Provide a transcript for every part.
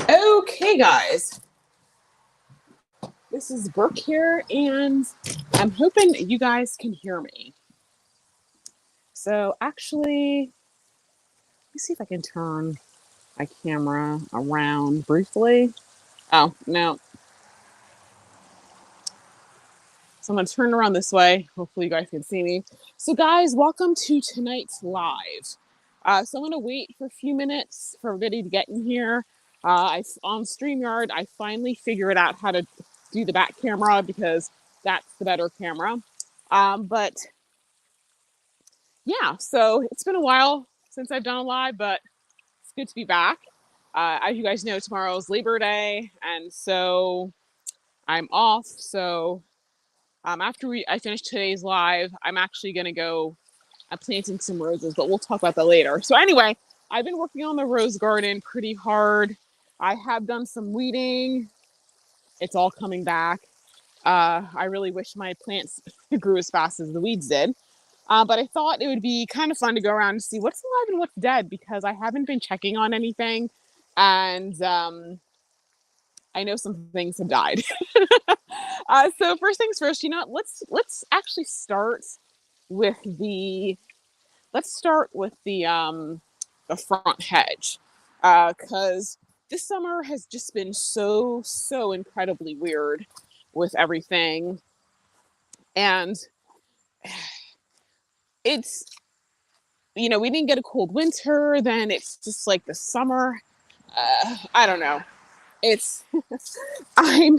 Okay, guys, this is Brooke here, and I'm hoping you guys can hear me. So, actually, let me see if I can turn my camera around briefly. Oh, no. So, I'm going to turn around this way. Hopefully, you guys can see me. So, guys, welcome to tonight's live. So, I'm going to wait for a few minutes for everybody to get in here. On StreamYard, I finally figured out how to do the back camera because that's the better camera. But yeah, so it's been a while since I've done a live, but it's good to be back. As you guys know, tomorrow is Labor Day, and so I'm off. So after I finish today's live, I'm actually going to go planting some roses, but we'll talk about that later. So anyway, I've been working on the rose garden pretty hard. I have done some weeding. It's all coming back. I really wish my plants grew as fast as the weeds did. But I thought it would be kind of fun to go around and see what's alive and what's dead because I haven't been checking on anything. And I know some things have died. So first things first, let's actually start with the front hedge because this summer has just been so incredibly weird with everything, and it's we didn't get a cold winter, then it's just like the summer. I don't know. It's I'm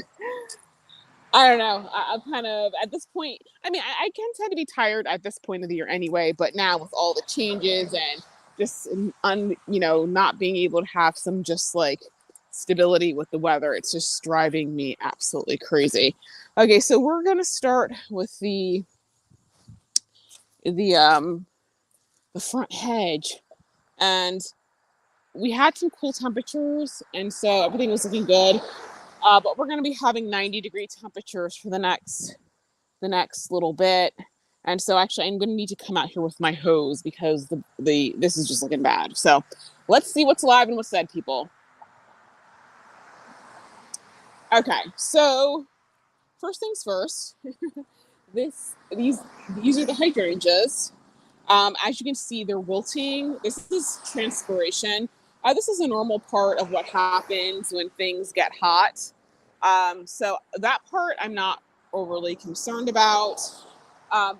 I don't know. I'm kind of at this point. I mean, I can tend to be tired at this point of the year anyway. But now with all the changes and just not being able to have some just like stability with the weather, it's just driving me absolutely crazy. Okay, so we're gonna start with the the front hedge, and we had some cool temperatures, and so everything was looking good. But we're going to be having 90-degree temperatures for the next little bit. And so actually I'm going to need to come out here with my hose because the this is just looking bad. So let's see what's alive and what's dead, people. Okay, so first things first, these are the hydrangeas. As you can see, they're wilting. This is transpiration. This is a normal part of what happens when things get hot. So that part I'm not overly concerned about.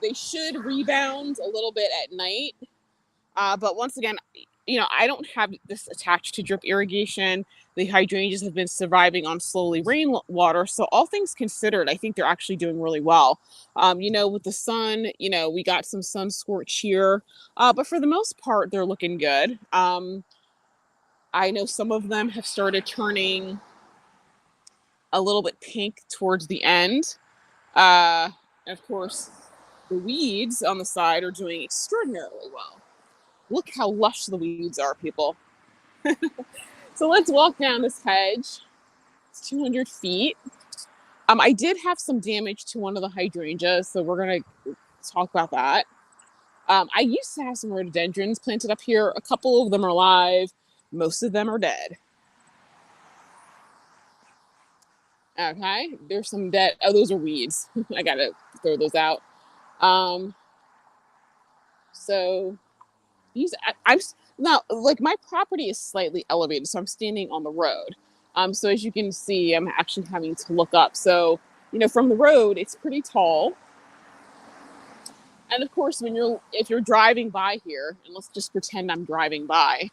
They should rebound a little bit at night. But once again, I don't have this attached to drip irrigation. The hydrangeas have been surviving on slowly rainwater. So all things considered, I think they're actually doing really well. With the sun, we got some sun scorch here. But for the most part, they're looking good. I know some of them have started turning a little bit pink towards the end. And of course, the weeds on the side are doing extraordinarily well. Look how lush the weeds are, people. So let's walk down this hedge. It's 200 feet. I did have some damage to one of the hydrangeas, so we're going to talk about that. I used to have some rhododendrons planted up here. A couple of them are alive. Most of them are dead. Okay, there's some dead. Oh, those are weeds. I got to throw those out. So I'm now, like, my property is slightly elevated, so I'm standing on the road. So as you can see, I'm actually having to look up. So, from the road, it's pretty tall. And of course, if you're driving by here, and let's just pretend I'm driving by,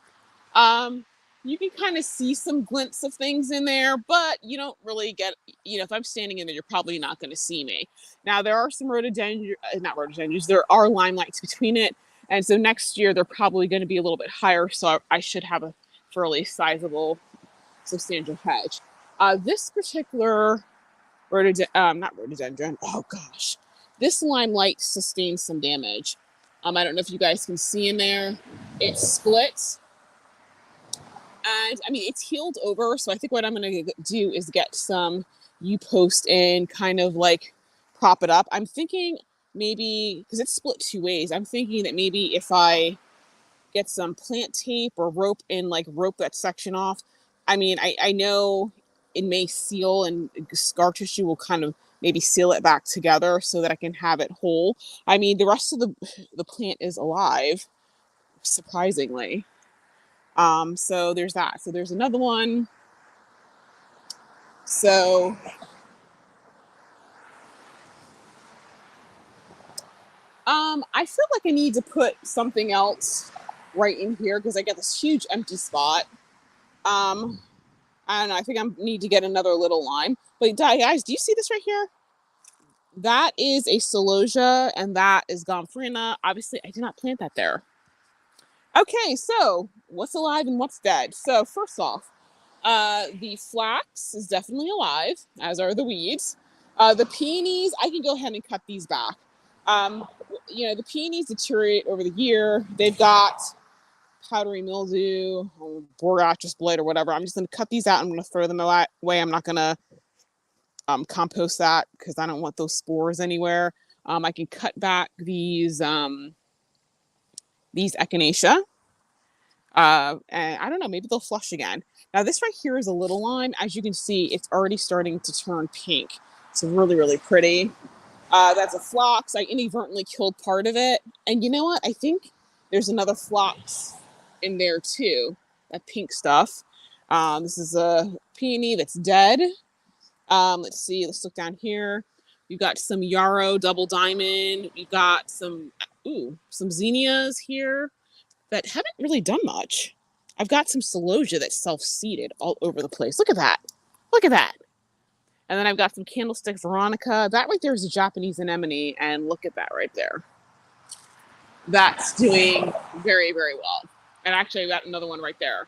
you can kind of see some glints of things in there, but you don't really get, if I'm standing in there, you're probably not going to see me. Now, there are some not rhododendrons, there are limelights between it. And so next year, they're probably going to be a little bit higher. So I should have a fairly sizable, substantial hedge. This particular not rhododendron, oh gosh, this limelight sustained some damage. I don't know if you guys can see in there, it split. And I mean, it's healed over. So I think what I'm going to do is get some U-post and kind of like prop it up. I'm thinking maybe, because it's split two ways, I'm thinking that maybe if I get some plant tape or rope and like rope that section off, I mean, I know it may seal and scar tissue will kind of maybe seal it back together so that I can have it whole. I mean, the rest of the plant is alive, surprisingly. So there's that. So there's another one. So I feel like I need to put something else right in here because I get this huge empty spot. Um, I don't know. I think I need to get another little line. But guys, do you see this right here? That is a celosia, and that is gomphrena. Obviously, I did not plant that there. Okay, so what's alive and what's dead? So first off, the flax is definitely alive, as are the weeds. The peonies, I can go ahead and cut these back. Um, the peonies deteriorate over the year. They've got powdery mildew, or boracious blight, or whatever. I'm just going to cut these out. I'm going to throw them away. I'm not going to compost that because I don't want those spores anywhere. I can cut back these echinacea. And I don't know, maybe they'll flush again. Now this right here is a little lime. As you can see, it's already starting to turn pink. It's really, really pretty. That's a phlox. I inadvertently killed part of it. And you know what? I think there's another phlox in there too, that pink stuff. This is a peony that's dead. Let's see, let's look down here. You've got some yarrow double diamond. You've got some zinnias here that haven't really done much. I've got some celosia that's self-seeded all over the place. Look at that. Look at that. And then I've got some candlestick veronica. That right there is a Japanese anemone. And look at that right there. That's doing very, very well. And actually, I've got another one right there.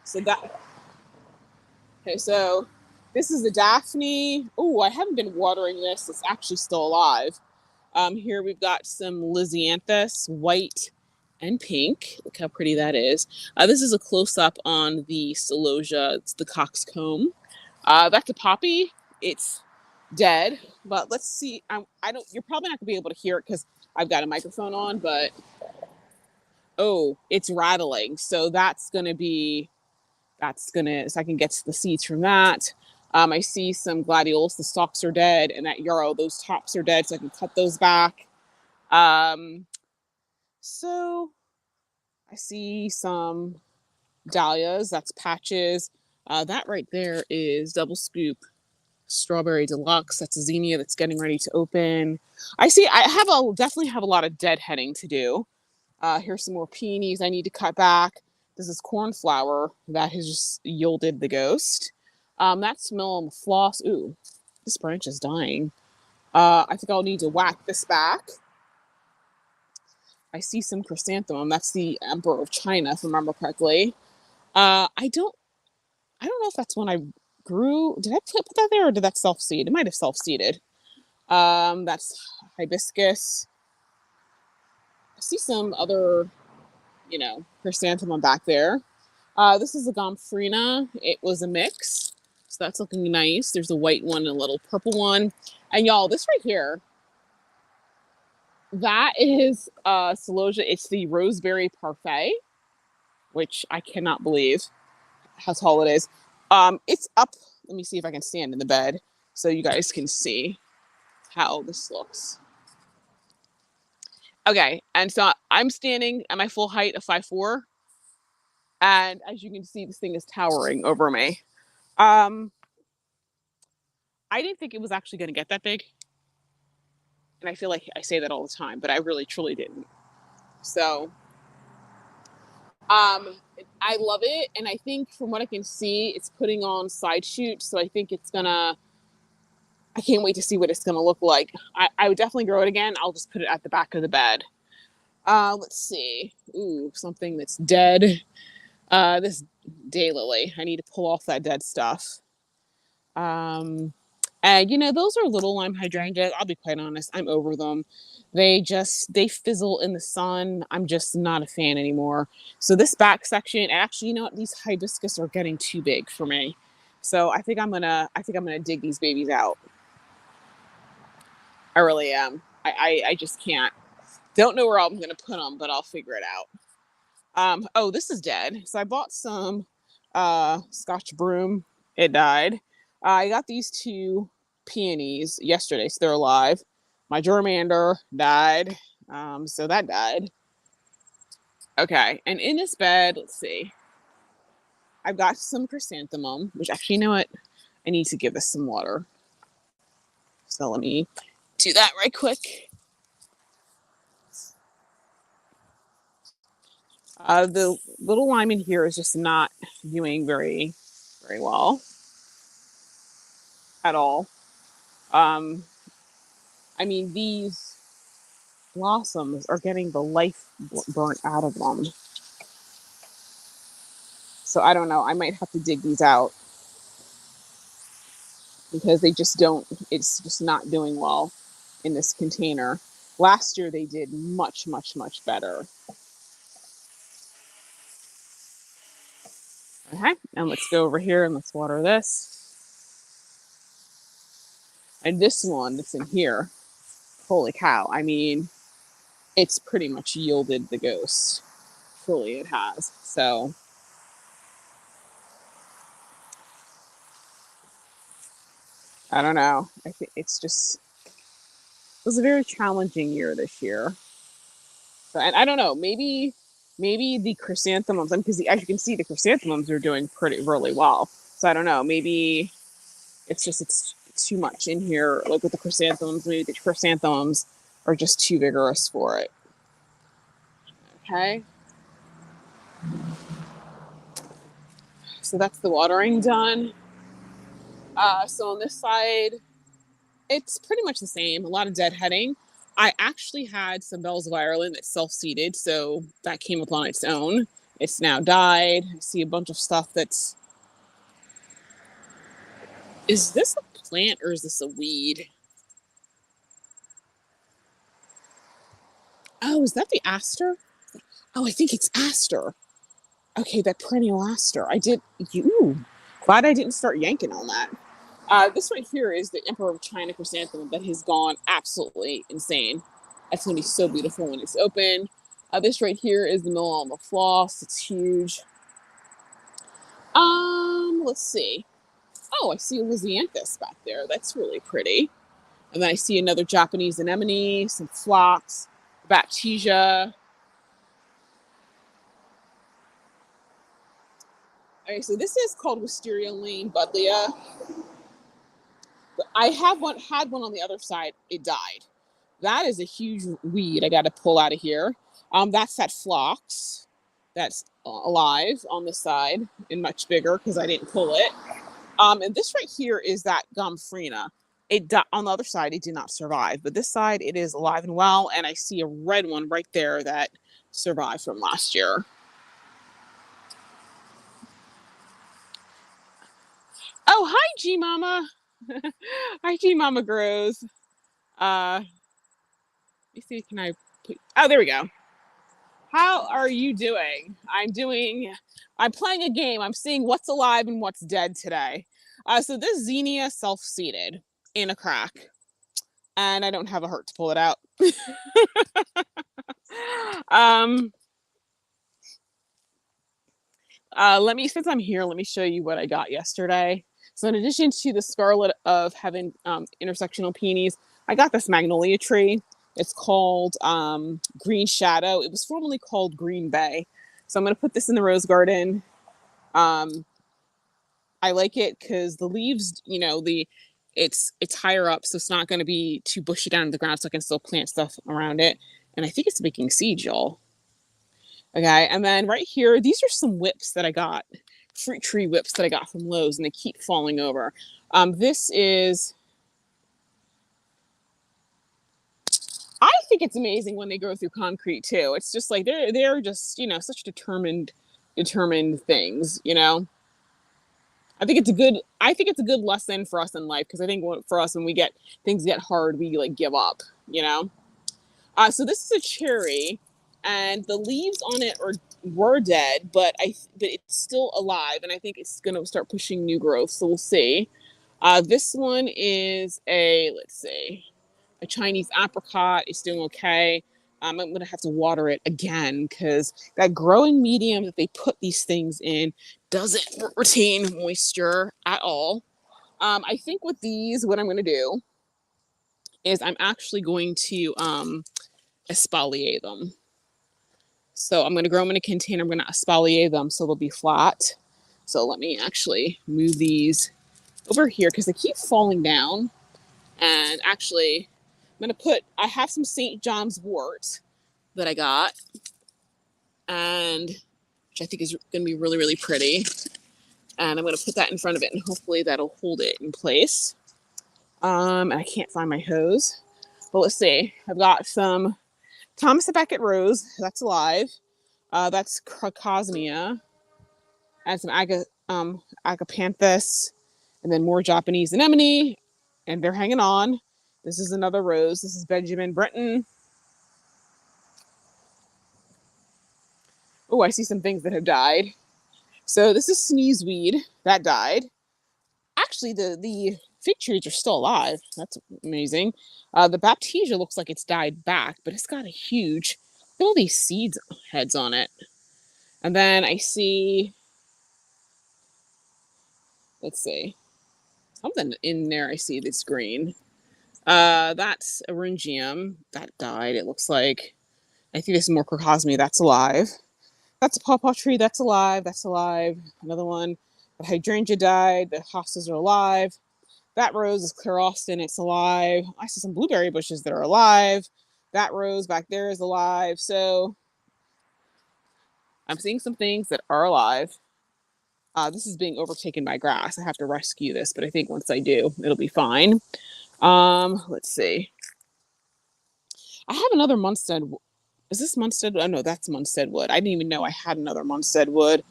So this is the Daphne. Oh, I haven't been watering this. It's actually still alive. Here we've got some Lisianthus, white and pink. Look how pretty that is. This is a close-up on the celosia. It's the coxcomb. That's a poppy. It's dead, but let's see. I don't. You're probably not gonna be able to hear it because I've got a microphone on. But it's rattling. So that's gonna be. So I can get the seeds from that. I see some gladiols. The stalks are dead, and that yarrow. Those tops are dead, so I can cut those back. So I see some dahlias. That's patches. That right there is double scoop strawberry deluxe. That's a zinnia that's getting ready to open. I definitely have a lot of deadheading to do. Here's some more peonies I need to cut back. This is cornflower that has just yielded the ghost. That's Millam floss. Ooh, this branch is dying. I think I'll need to whack this back. I see some chrysanthemum. That's the Emperor of China, if I remember correctly. I don't know if that's when I grew. Did I put that there or did that self-seed? It might have self-seeded. That's hibiscus. I see some other, chrysanthemum back there. This is a gomphrena. It was a mix. So that's looking nice. There's a white one and a little purple one. And y'all, this right here, that is celosia. It's the roseberry parfait, which I cannot believe how tall it is. It's up. Let me see if I can stand in the bed so you guys can see how this looks. Okay, and so I'm standing at my full height of 5'4", and as you can see, this thing is towering over me. I didn't think it was actually going to get that big, and I feel like I say that all the time, but I really truly didn't. So, I love it, and I think from what I can see, it's putting on side shoots, so I think it's gonna. I can't wait to see what it's gonna look like. I would definitely grow it again. I'll just put it at the back of the bed. Let's see. Ooh, something that's dead. This daylily. I need to pull off that dead stuff. And those are little lime hydrangeas. I'll be quite honest. I'm over them. They fizzle in the sun. I'm just not a fan anymore. So this back section, actually, these hibiscus are getting too big for me. So I think I'm gonna dig these babies out. I really am. I just can't. Don't know where I'm gonna put them, but I'll figure it out. This is dead. So I bought some Scotch broom. It died. I got these two peonies yesterday, so they're alive. My germander died. So that died. Okay, and in this bed, let's see. I've got some chrysanthemum, which actually, you know what? I need to give this some water. So let me do that right quick. The little lime in here is just not doing very, very well at all. Um, I mean, these blossoms are getting the life burnt out of them. So I don't know. I might have to dig these out because they just don't, it's just not doing well in this container. Last year they did much, much, much better. Okay, and let's go over here and let's water this. And this one that's in here, holy cow. I mean, it's pretty much yielded the ghost. Truly it has. So I don't know. I think it's just, it was a very challenging year this year. So, and I don't know, maybe the chrysanthemums, because as you can see, the chrysanthemums are doing pretty really well. So I don't know, maybe it's too much in here, like with the chrysanthemums. Maybe the chrysanthemums are just too vigorous for it. Okay. So that's the watering done. So on this side, it's pretty much the same. A lot of deadheading. I actually had some Bells of Ireland that self-seeded, so that came up on its own. It's now died. I see a bunch of stuff that's... Is this a plant or is this a weed? Oh, is that the aster? Oh, I think it's aster. Okay, that perennial aster. I did... You. Glad I didn't start yanking on that. This right here is the Emperor of China chrysanthemum that has gone absolutely insane. That's going to be so beautiful when it's open. This right here is the Millennium floss. It's huge. Let's see. Oh, I see a Lysianthus back there. That's really pretty. And then I see another Japanese anemone, some phlox, Baptisia. Okay, so this is called Wisteria lane Buddleia. I have had one on the other side. It died. That is a huge weed I got to pull out of here. That's that phlox that's alive on the side and much bigger because I didn't pull it. And this right here is that Gomphrena. On the other side, it did not survive, but this side it is alive and well. And I see a red one right there that survived from last year. Oh, hi, G Mama. Hi, G Mama Grows. Let me see. Can I put? Oh, there we go. How are you doing? I'm playing a game. I'm seeing what's alive and what's dead today. So this Xenia self-seeded in a crack, and I don't have a hurt to pull it out. um, since I'm here, let me show you what I got yesterday. So in addition to the Scarlet of Heaven intersectional peonies, I got this magnolia tree. It's called Green Shadow. It was formerly called Green Bay. So I'm going to put this in the rose garden. I like it because the leaves, it's higher up, so it's not going to be too bushy down in the ground, so I can still plant stuff around it. And I think it's making seed, y'all. Okay, and then right here, these are some whips that I got, fruit tree whips that I got from Lowe's, and they keep falling over. This is... I think it's amazing when they grow through concrete too. It's just like they're just such determined things. I think it's a good lesson for us in life because I think for us when things get hard, we like give up. So this is a cherry, and the leaves on it were dead, but it's still alive, and I think it's gonna start pushing new growth. So we'll see. This one is let's see, a Chinese apricot. It's doing okay. I'm going to have to water it again because that growing medium that they put these things in doesn't retain moisture at all. I think with these, what I'm going to do is I'm actually going to espalier them. So I'm going to grow them in a container. I'm going to espalier them so they'll be flat. So let me actually move these over here because they keep falling down. And actually, I have some St. John's wort that I got, and which I think is going to be really, really pretty. And I'm going to put that in front of it, and hopefully that'll hold it in place. And I can't find my hose, but let's see. I've got some Thomas a Becket rose. That's alive. That's crocosmia. And some agapanthus, and then more Japanese anemone, and they're hanging on. This is another rose. This is Benjamin Britten. Oh, I see some things that have died. So this is sneezeweed that died. Actually, the fig trees are still alive. That's amazing. The baptisia looks like it's died back, but it's got a huge, look at all these seeds heads on it. And then I see, let's see, something in there I see that's green. That's Eryngium. That died, it looks like. I think there's more crocosmia. That's alive. That's a pawpaw tree. That's alive. That's alive. Another one. The hydrangea died. The hostas are alive. That rose is Claire Austin. It's alive. I see some blueberry bushes that are alive. That rose back there is alive. So I'm seeing some things that are alive. This is being overtaken by grass. I have to rescue this, but I think once I do, it'll be fine. Let's see. I have another Munstead. Is this Munstead? Oh no, that's Munstead wood. I didn't even know I had another Munstead wood.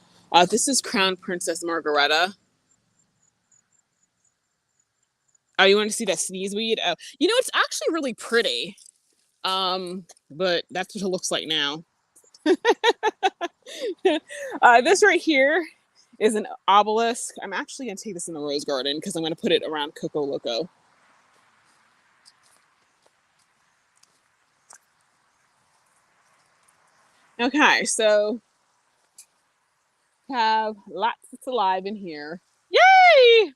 This is Crown Princess Margareta. Oh, you want to see that sneezeweed? Oh, you know, it's actually really pretty. But that's what it looks like now. This right here is an obelisk. I'm actually going to take this in the rose garden because I'm going to put it around Coco Loco. Okay, so have lots that's alive in here. Yay!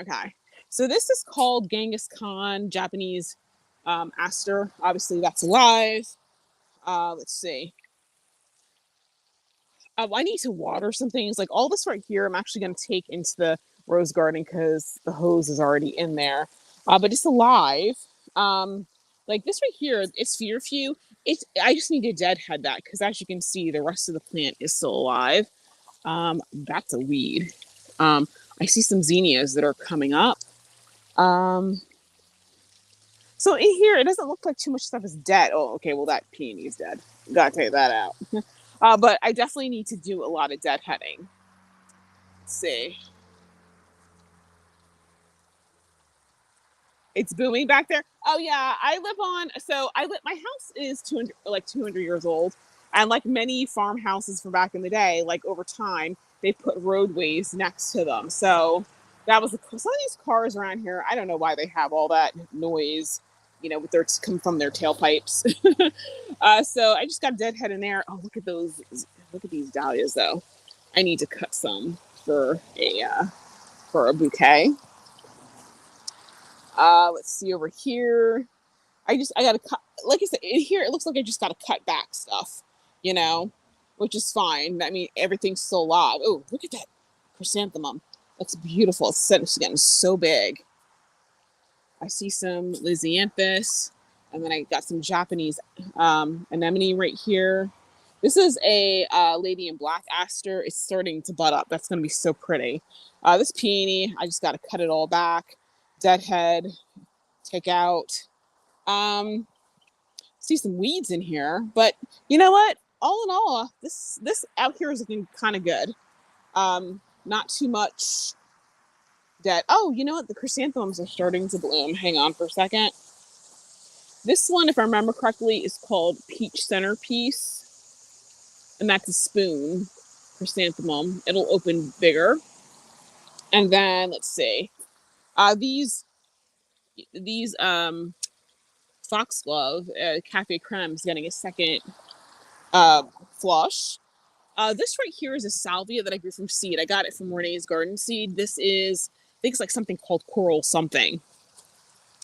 Okay, so this is called Genghis Khan, Japanese aster. Obviously, that's alive. Let's see. I need to water some things. Like all this right here, I'm actually going to take into the rose garden because the hose is already in there. But it's alive. Like this right here, it's few. I just need to deadhead that because as you can see, the rest of the plant is still alive. That's a weed. Um, I see some zinnias that are coming up. Um, so in here, it doesn't look like too much stuff is dead. Oh, okay. Well, that peony is dead. Gotta take that out. But I definitely need to do a lot of deadheading. Let's see. It's booming back there. Oh yeah, my house is 200 years old, and like many farmhouses from back in the day, like over time they put roadways next to them. So that was some of these cars around here. I don't know why they have all that noise, with their come from their tailpipes. So I just got deadhead in there. Oh, look at those! Look at these dahlias, though. I need to cut some for a bouquet. Let's see over here. I gotta cut. Like I said, in here it looks like I just gotta cut back stuff, you know, which is fine. I mean, everything's so alive. Oh, look at that chrysanthemum. That's beautiful. It's getting so big. I see some Lysianthus, and then I got some Japanese anemone right here. This is a lady in black aster. It's starting to bud up. That's going to be so pretty. This peony, I just got to cut it all back. Deadhead, take out. See some weeds in here, but you know what? All in all, this out here is looking kind of good. Not too much dead. Oh, you know what? The chrysanthemums are starting to bloom. Hang on for a second. This one, if I remember correctly, is called Peach Centerpiece, and that's a spoon chrysanthemum. It'll open bigger. And then let's see. These foxglove, Cafe Creme, is getting a second flush. This right here is a salvia that I grew from seed. I got it from Renee's Garden Seed. This is, I think it's like something called coral something.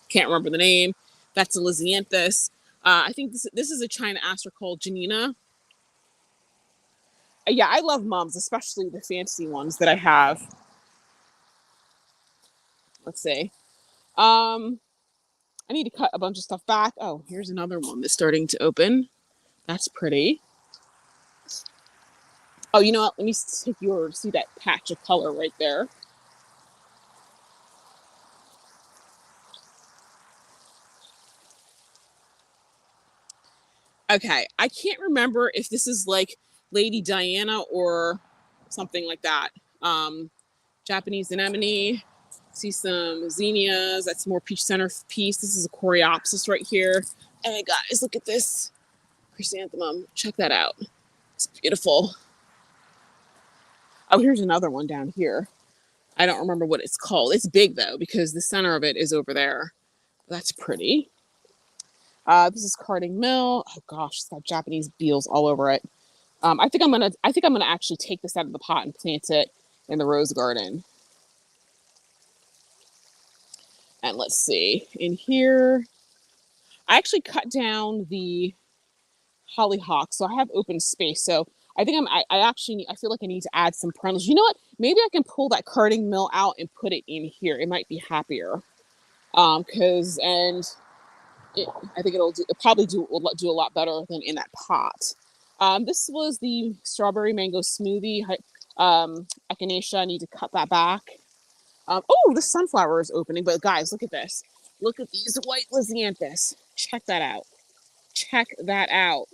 Can't remember the name. That's a Lysianthus. I think this is a China aster called Janina. Yeah, I love mums, especially the fancy ones that I have. Let's see. I need to cut a bunch of stuff back. Oh, here's another one that's starting to open. That's pretty. Oh, you know what? Let me take yours. See that patch of color right there? Okay, I can't remember if this is like Lady Diana or something like that. Japanese anemone. See some zinnias. That's more peach centerpiece. This is a coreopsis right here. And guys, look at this chrysanthemum. Check that out. It's beautiful. Oh, here's another one down here. I don't remember what it's called. It's big though because the center of it is over there. That's pretty. This is Carding Mill. Oh gosh, it's got Japanese beetles all over it. I think I'm gonna actually take this out of the pot and plant it in the rose garden. And let's see, in here, I actually cut down the hollyhock, so I have open space. So I think I feel like I need to add some perennials. You know what? Maybe I can pull that Carding Mill out and put it in here. It might be happier. Because I think it'll probably do a lot better than in that pot. This was the strawberry mango smoothie. Echinacea, I need to cut that back. Oh, the sunflower is opening, but guys, look at this. Look at these white Lysianthus. Check that out. Check that out.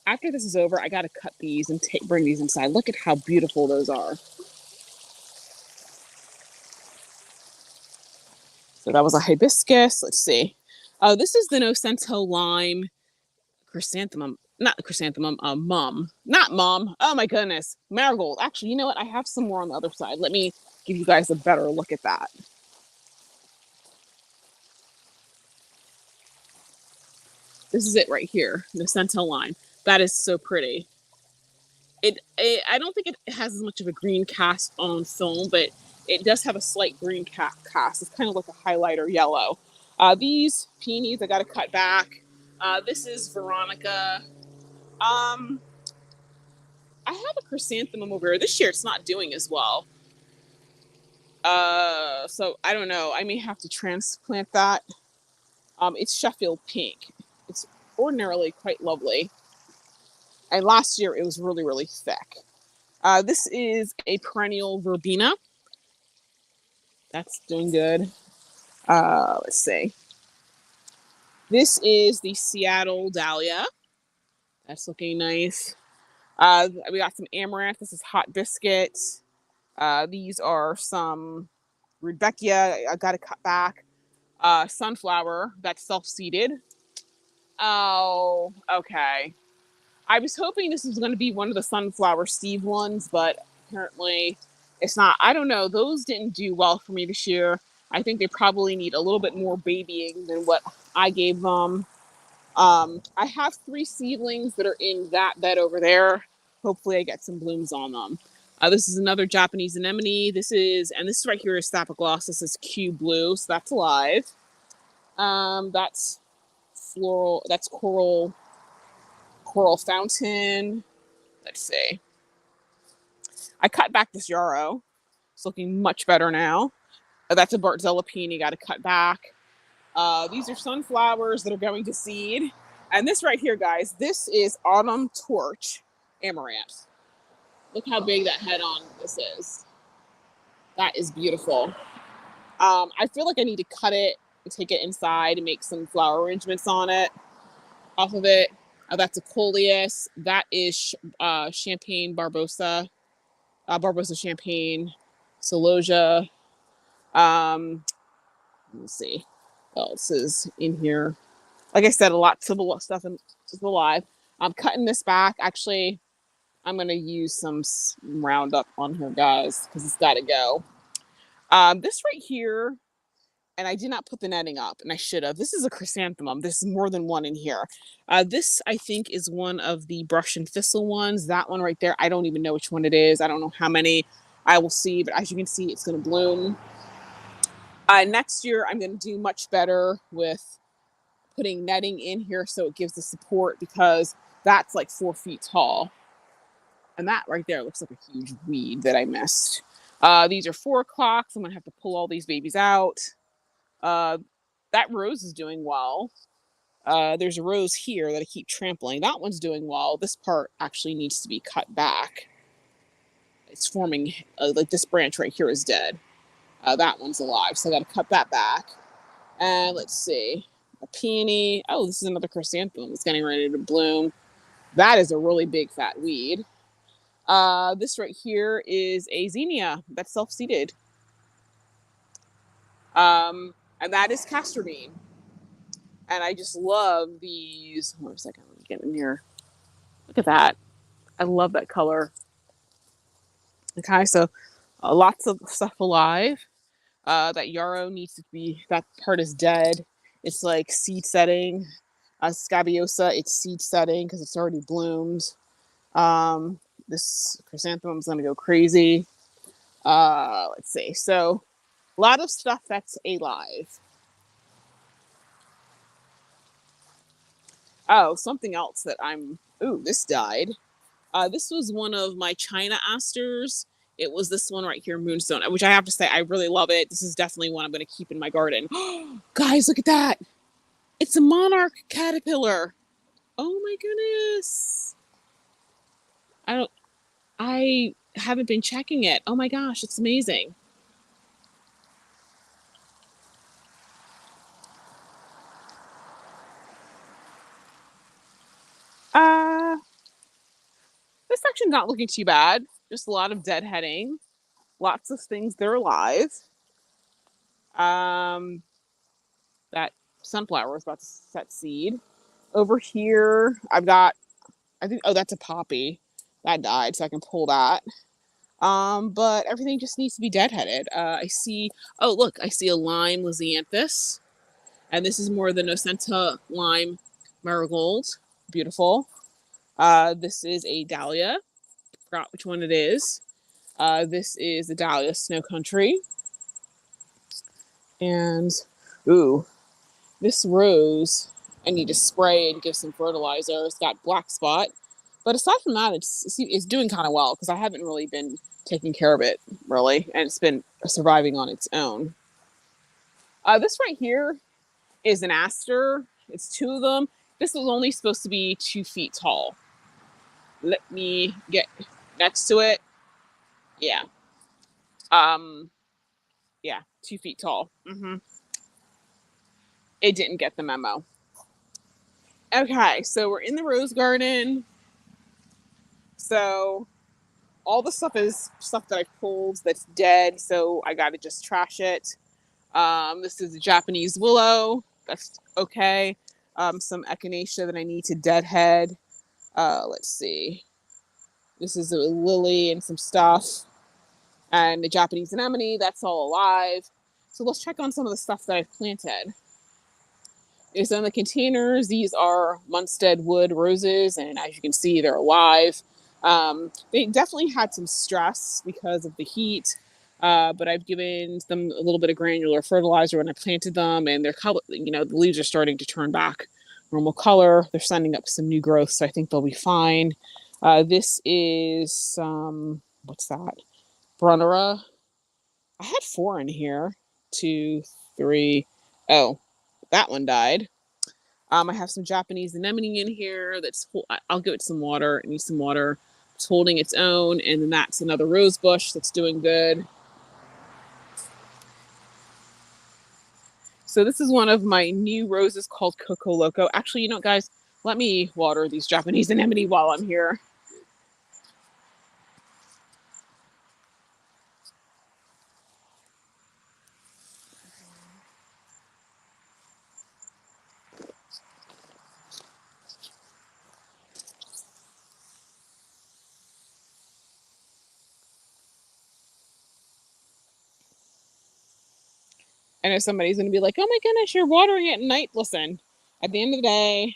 After this is over, I got to cut these and bring these inside. Look at how beautiful those are. So that was a hibiscus. Let's see. This is the Nocento lime chrysanthemum. Not chrysanthemum, mum. Not mum. Oh my goodness. Marigold. Actually, you know what? I have some more on the other side. Let me give you guys a better look at that. This is it right here. Nocento lime. That is so pretty. I don't think it has as much of a green cast on film, but it does have a slight green cast. It's kind of like a highlighter yellow. These peonies I got to cut back. This is Veronica. I have a chrysanthemum over here. This year it's not doing as well. So I don't know. I may have to transplant that. It's Sheffield pink. It's ordinarily quite lovely. And last year it was really, really thick. This is a perennial verbena. That's doing good. Let's see. This is the Seattle dahlia. That's looking nice. We got some amaranth. This is hot biscuit. These are some rudbeckia. I got to cut back. Sunflower. That's self-seeded. Oh, okay. I was hoping this was going to be one of the sunflower Steve ones, but apparently it's not. I don't know. Those didn't do well for me this year. I think they probably need a little bit more babying than what I gave them. I have 3 seedlings that are in that bed over there. Hopefully I get some blooms on them. This is another Japanese anemone. This right here is Staphyloglossus. This is Q blue, so that's alive. That's floral. That's coral fountain. Let's see. I cut back this yarrow. It's looking much better now. That's a Bartzella peony. Got to cut back. These are sunflowers that are going to seed. And this right here, guys, this is Autumn Torch Amaranth. Look how big that head on this is. That is beautiful. I feel like I need to cut it and take it inside and make some flower arrangements on it, off of it. That's a coleus. That is Champagne Barbosa. Barbosa Champagne. Celosia. Let's see what else is in here. Like I said, a lot of stuff is alive. I'm cutting this back. Actually, I'm going to use some Roundup on here, guys, because it's got to go. This right here, and I did not put the netting up, and I should have. This is a chrysanthemum. There's more than one in here. This, I think, is one of the brush and thistle ones. That one right there, I don't even know which one it is. I don't know how many I will see, but as you can see, it's going to bloom. Next year, I'm going to do much better with putting netting in here so it gives the support, because that's like 4 feet tall. And that right there looks like a huge weed that I missed. These are 4 o'clock, so I'm going to have to pull all these babies out. That rose is doing well. There's a rose here that I keep trampling. That one's doing well. This part actually needs to be cut back. It's forming, like this branch right here is dead. That one's alive, so I got to cut that back. And let's see, a peony. Oh, this is another chrysanthemum. It's getting ready to bloom. That is a really big fat weed. This right here is a zinnia that's self-seeded. And that is castor bean. And I just love these. Hold on a second, let me get in here. Look at that. I love that color. Okay, so lots of stuff alive. That yarrow needs to be, that part is dead. It's like seed setting. Scabiosa, it's seed setting because it's already bloomed. This chrysanthemum's gonna go crazy. Let's see. So a lot of stuff that's alive. Oh, something else that ooh, this died. This was one of my China asters. It was this one right here, Moonstone, which I have to say, I really love it. This is definitely one I'm going to keep in my garden. Guys, look at that. It's a monarch caterpillar. Oh my goodness. I haven't been checking it. Oh my gosh, it's amazing. Uh, this section's not looking too bad. Just a lot of deadheading. Lots of things that are alive. Um, that sunflower is about to set seed. Over here, I've got, I think, oh, that's a poppy. That died, so I can pull that. But everything just needs to be deadheaded. I see, oh, look, I see a lime lisianthus. And this is more the Nocenta lime marigold. Beautiful. This is a dahlia. Forgot which one it is. This is the dahlia snow country. And, ooh, this rose, I need to spray and give some fertilizer. It's got black spot. But aside from that, it's doing kind of well because I haven't really been taking care of it, really. And it's been surviving on its own. This right here is an aster. It's 2 of them. This was only supposed to be 2 feet tall. Let me get next to it. Yeah. Um, yeah, 2 feet tall. It didn't get the memo. Okay, so we're in the rose garden. So all the stuff is stuff that I've pulled that's dead, so I gotta just trash it. This is a Japanese willow. That's okay. Some echinacea that I need to deadhead. Let's see. This is a lily and some stuff. And the Japanese anemone, that's all alive. So let's check on some of the stuff that I've planted. Is in the containers. These are Munstead wood roses, and as you can see, they're alive. They definitely had some stress because of the heat, but I've given them a little bit of granular fertilizer when I planted them, and their color, the leaves are starting to turn back normal color. They're sending up some new growth, so I think they'll be fine. This is what's that? Brunnera. I had 4 in here. 2, 3. Oh, that one died. I have some Japanese anemone in here. I'll give it some water. It needs some water. It's holding its own, and then that's another rose bush that's doing good. So this is one of my new roses called Coco Loco. Actually, guys, let me water these Japanese anemone while I'm here. I know somebody's going to be like, oh my goodness, you're watering it at night. Listen, at the end of the day,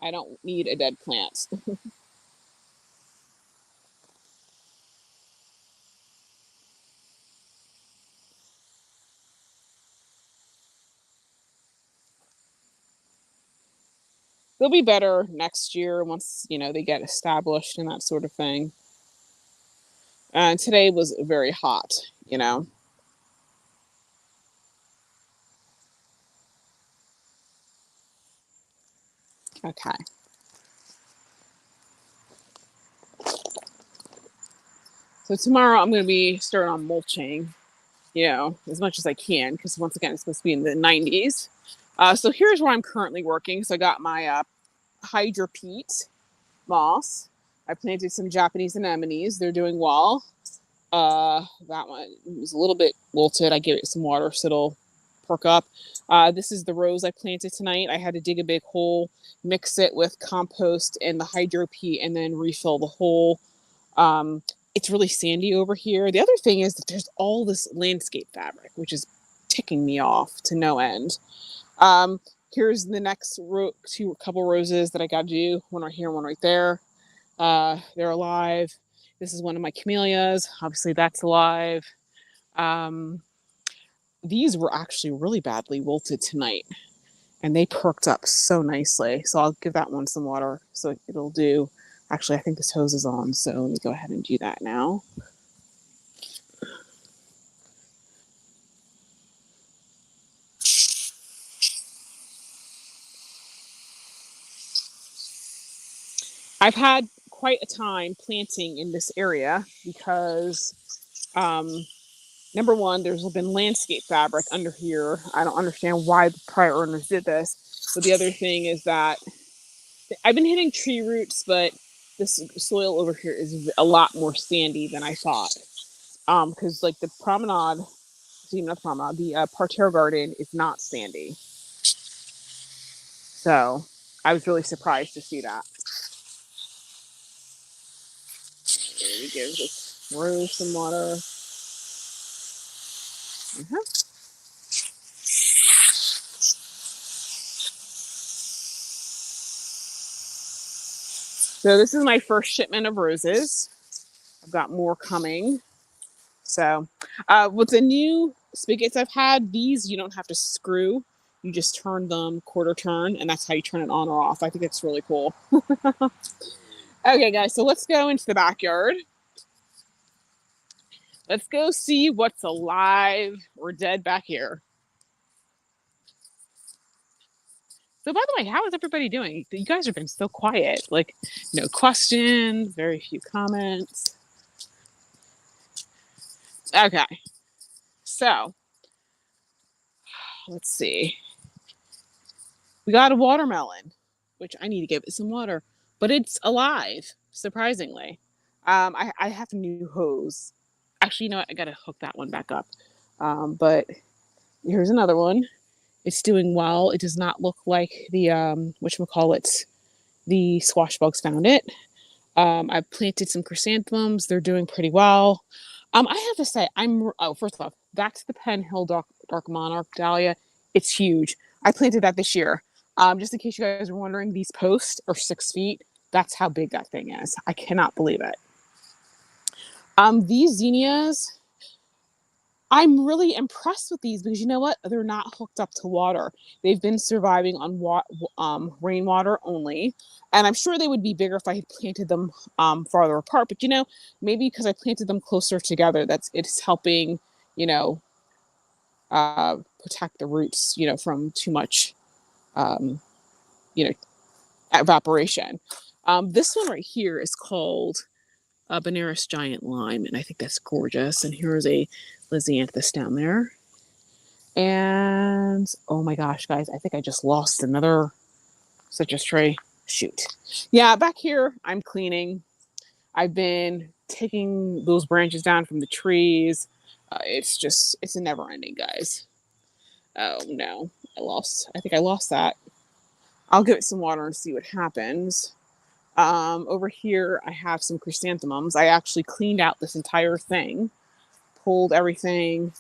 I don't need a dead plant. They'll be better next year once, they get established and that sort of thing. And today was very hot. Okay. So tomorrow I'm going to be starting on mulching, as much as I can, because once again, it's supposed to be in the 90s. So here's where I'm currently working. So I got my hydropete moss. I planted some Japanese anemones. They're doing well. That one was a little bit wilted. I gave it some water so it'll perk up. This is the rose I planted tonight. I had to dig a big hole, mix it with compost and the hydropete, and then refill the hole. It's really sandy over here. The other thing is that there's all this landscape fabric, which is ticking me off to no end. Here's the next couple roses that I got to do. One right here, one right there. They're alive. This is one of my camellias. Obviously, that's alive. These were actually really badly wilted tonight, and they perked up so nicely. So I'll give that one some water so it'll do. Actually, I think this hose is on, so let me go ahead and do that now. I've had quite a time planting in this area because, number one, there's been landscape fabric under here. I don't understand why the prior owners did this. But the other thing is that I've been hitting tree roots, but this soil over here is a lot more sandy than I thought. Because like the promenade, not the promenade, the parterre garden is not sandy. So I was really surprised to see that. Let me give this rose some water. So this is my first shipment of roses. I've got more coming. So with the new spigots I've had, these you don't have to screw. You just turn them quarter turn, and that's how you turn it on or off. I think it's really cool. Okay, guys, so let's go into the backyard. Let's go see what's alive or dead back here. So by the way, how is everybody doing? You guys have been so quiet. Like, no questions, very few comments. Okay. So, let's see. We got a watermelon, which I need to give it some water, but it's alive, surprisingly. I have a new hose. Actually, you know what? I got to hook that one back up. But here's another one. It's doing well. It does not look like the, whatchamacallit, the squash bugs found it. I've planted some chrysanthemums. They're doing pretty well. I have to say, first off, that's the Penn Hill Dark Monarch Dahlia. It's huge. I planted that this year. Just in case you guys are wondering, these posts are 6 feet. That's how big that thing is. I cannot believe it. These zinnias, I'm really impressed with these because you know what? They're not hooked up to water. They've been surviving on rainwater only. And I'm sure they would be bigger if I had planted them farther apart. But maybe because I planted them closer together, it's helping, protect the roots, from too much, evaporation. This one right here is called Benares Giant Lime, and I think that's gorgeous. And here's a Lisianthus down there. And oh my gosh, guys, I think I just lost another citrus tree. Shoot. Yeah, back here, I'm cleaning. I've been taking those branches down from the trees. It's a never ending, guys. Oh no, I think I lost that. I'll give it some water and see what happens. Over here, I have some chrysanthemums. I actually cleaned out this entire thing, pulled everything,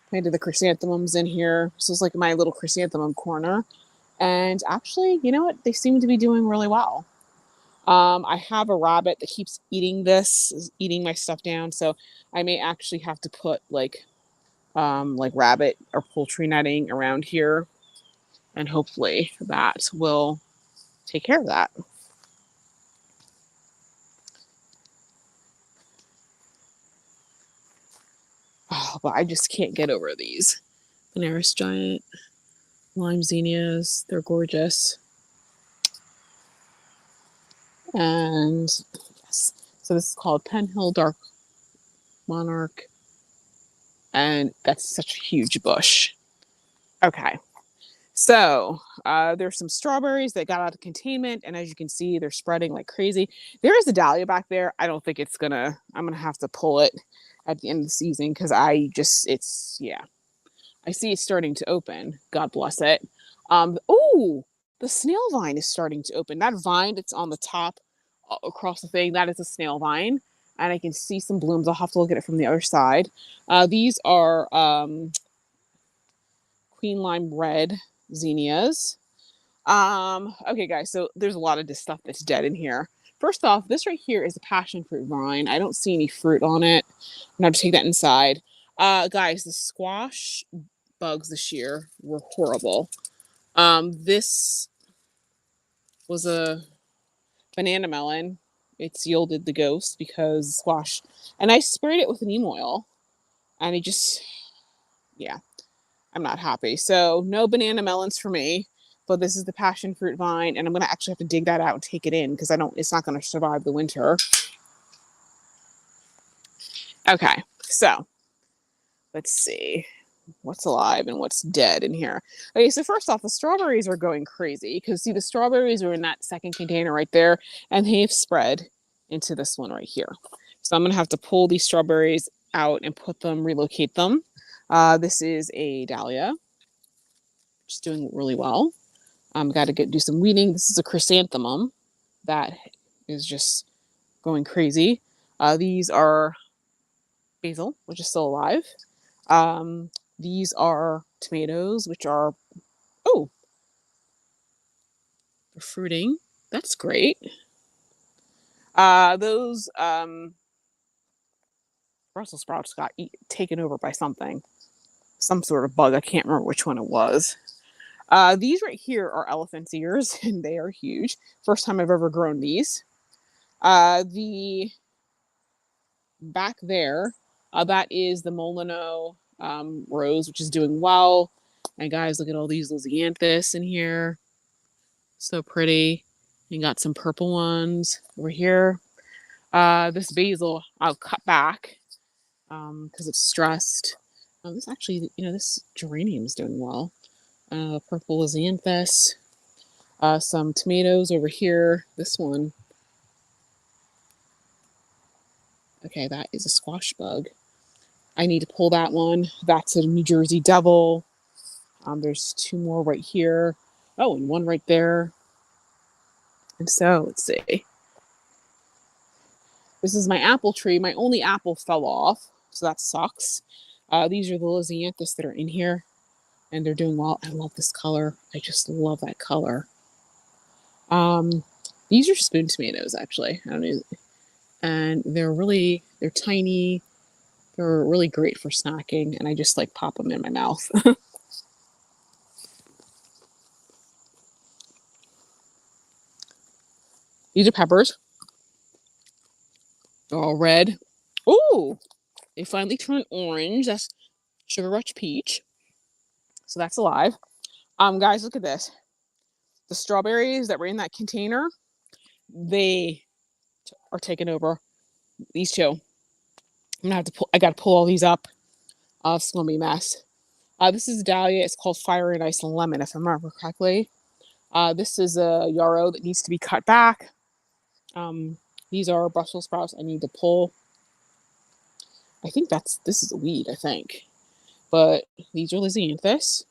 planted the chrysanthemums in here. This is like my little chrysanthemum corner. And actually, you know what? They seem to be doing really well. I have a rabbit that keeps eating this, eating my stuff down. So I may actually have to put like rabbit or poultry netting around here. And hopefully that will take care of that. Oh, but I just can't get over these. Benares giant, lime zinnias. They're gorgeous. And yes, so this is called Penhill Dark Monarch. And that's such a huge bush. Okay. So there's some strawberries that got out of containment, and as you can see, they're spreading like crazy. There is a dahlia back there. I don't think I'm gonna have to pull it at the end of the season because yeah. I see it's starting to open. God bless it. Oh, the snail vine is starting to open. That vine that's on the top across the thing, that is a snail vine. And I can see some blooms. I'll have to look at it from the other side. These are Queen Lime Red zinnias. Okay, guys, so there's a lot of this stuff that's dead in here. First off, this right here is a passion fruit vine. I don't see any fruit on it. I'm gonna have to take that inside. Guys, the squash bugs this year were horrible. This was a banana melon. It's yielded the ghost because squash, and I sprayed it with neem oil, and it just, yeah, I'm not happy. So no banana melons for me, but this is the passion fruit vine, and I'm gonna actually have to dig that out and take it in because it's not gonna survive the winter. Okay, so let's see what's alive and what's dead in here. Okay, so first off, the strawberries are going crazy because see, the strawberries are in that second container right there, and they've spread into this one right here. So I'm gonna have to pull these strawberries out and relocate them. This is a dahlia, which is doing really well. Got to do some weeding. This is a chrysanthemum that is just going crazy. These are basil, which is still alive. These are tomatoes, which are, oh, they're fruiting. That's great. Those Brussels sprouts got taken over by some sort of bug. I can't remember which one it was. These right here are elephant's ears, and they are huge. First time I've ever grown these. The back there, that is the Molino rose, which is doing well. And guys, look at all these lisianthus in here. So pretty. You got some purple ones over here. This basil I'll cut back because it's stressed. This actually, this geranium is doing well. Purple lisianthus. Some tomatoes over here. This one. Okay, that is a squash bug. I need to pull that one. That's a New Jersey Devil. There's two more right here. Oh, and one right there. And so, let's see. This is my apple tree. My only apple fell off, so that sucks. These are the lisianthus that are in here, and they're doing well. I love this color. I just love that color. These are spoon tomatoes, actually. I don't know. And they're tiny. They're really great for snacking, and I just like pop them in my mouth. These are peppers. They're all red. Ooh, they finally turned orange. That's Sugar Rush Peach. So that's alive. Guys, look at this. The strawberries that were in that container, they are taking over. These two. I gotta pull all these up. It's gonna be a mess. This is a dahlia. It's called Fire and Ice and Lemon, if I remember correctly. This is a yarrow that needs to be cut back. These are Brussels sprouts I need to pull. I think this is a weed, I think. But these are lisianthus.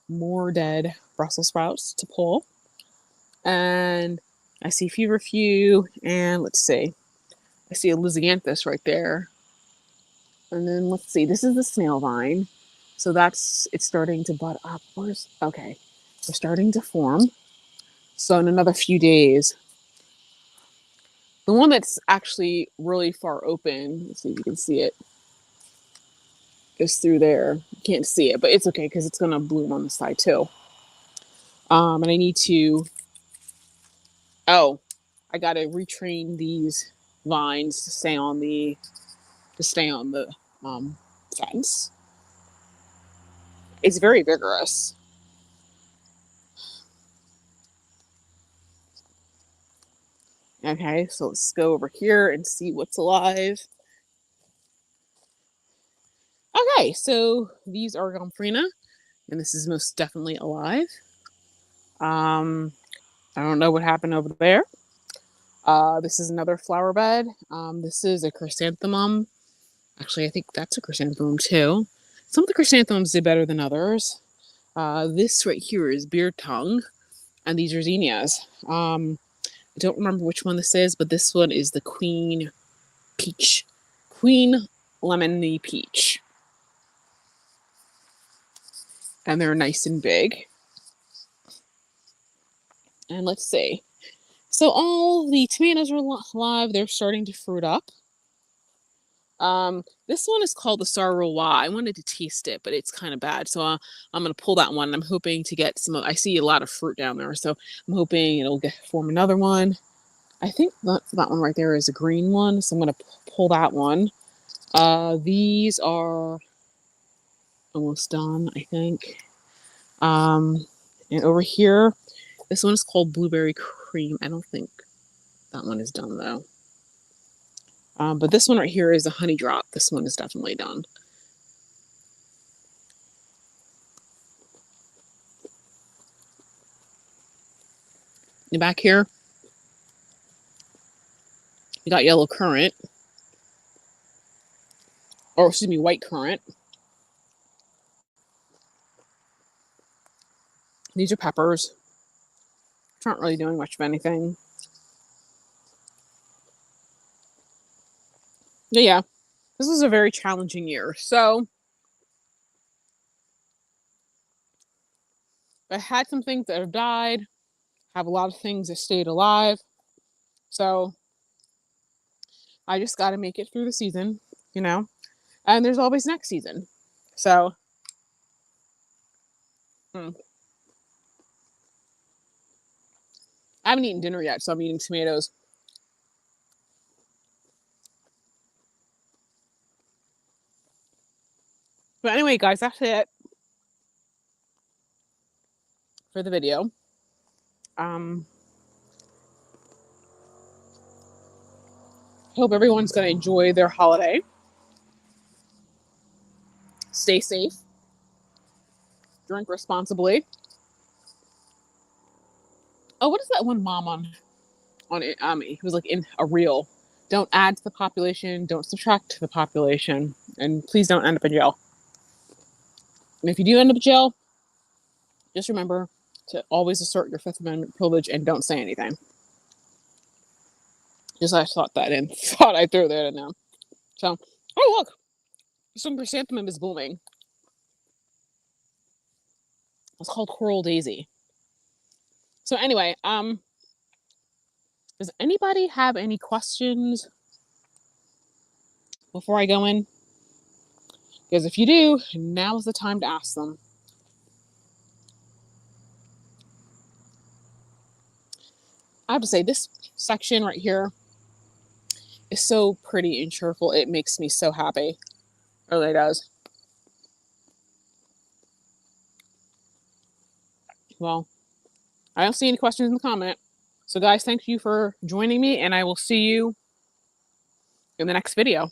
More dead Brussels sprouts to pull. And I see feverfew, and let's see. I see a lisianthus right there. And then let's see, this is the snail vine. So it's starting to bud up. Okay, they're starting to form. So in another few days, the one that's actually really far open, let's see if you can see it, is through there. You can't see it, but it's okay because it's gonna bloom on the side too. And I need to, oh, I gotta retrain these vines to stay on the um, fence. It's very vigorous. Okay, so let's go over here and see what's alive. Okay, so these are Gomphrena, and this is most definitely alive. Um, I don't know what happened over there. This is another flower bed. This is a chrysanthemum. Actually, I think that's a chrysanthemum too. Some of the chrysanthemums did better than others. This right here is beard tongue, and these are zinnias. I don't remember which one this is, but this one is the queen peach. Queen lemony peach. And they're nice and big. And let's see. So all the tomatoes are alive. They're starting to fruit up. This one is called the Roseraie. I wanted to taste it, but it's kind of bad. So I'm going to pull that one. I'm hoping to get some. I see a lot of fruit down there. So I'm hoping it'll form another one. I think that one right there is a green one. So I'm going to pull that one. These are almost done, I think. And over here, this one is called Blueberry Cream. I don't think that one is done, though. But this one right here is a honey drop. This one is definitely done. And back here, we got yellow currant. Or, excuse me, white currant. These are peppers, which aren't really doing much of anything. But yeah, this was a very challenging year. So I had some things that have died, have a lot of things that stayed alive. So I just got to make it through the season, you know, and there's always next season. So, I haven't eaten dinner yet, so I'm eating tomatoes. But anyway, guys, that's it for the video. Hope everyone's going to enjoy their holiday. Stay safe. Drink responsibly. Oh, what is that one mom on it? He was like in a reel. Don't add to the population. Don't subtract to the population. And please don't end up in jail. And if you do end up in jail, just remember to always assert your Fifth Amendment privilege and don't say anything. Just I thought that in. Thought I threw that in there. So, oh look, some chrysanthemum is blooming. It's called Coral Daisy. So anyway, does anybody have any questions before I go in? Because if you do, now's the time to ask them. I have to say, this section right here is so pretty and cheerful. It makes me so happy. It really does. Well, I don't see any questions in the comment. So guys, thank you for joining me, and I will see you in the next video.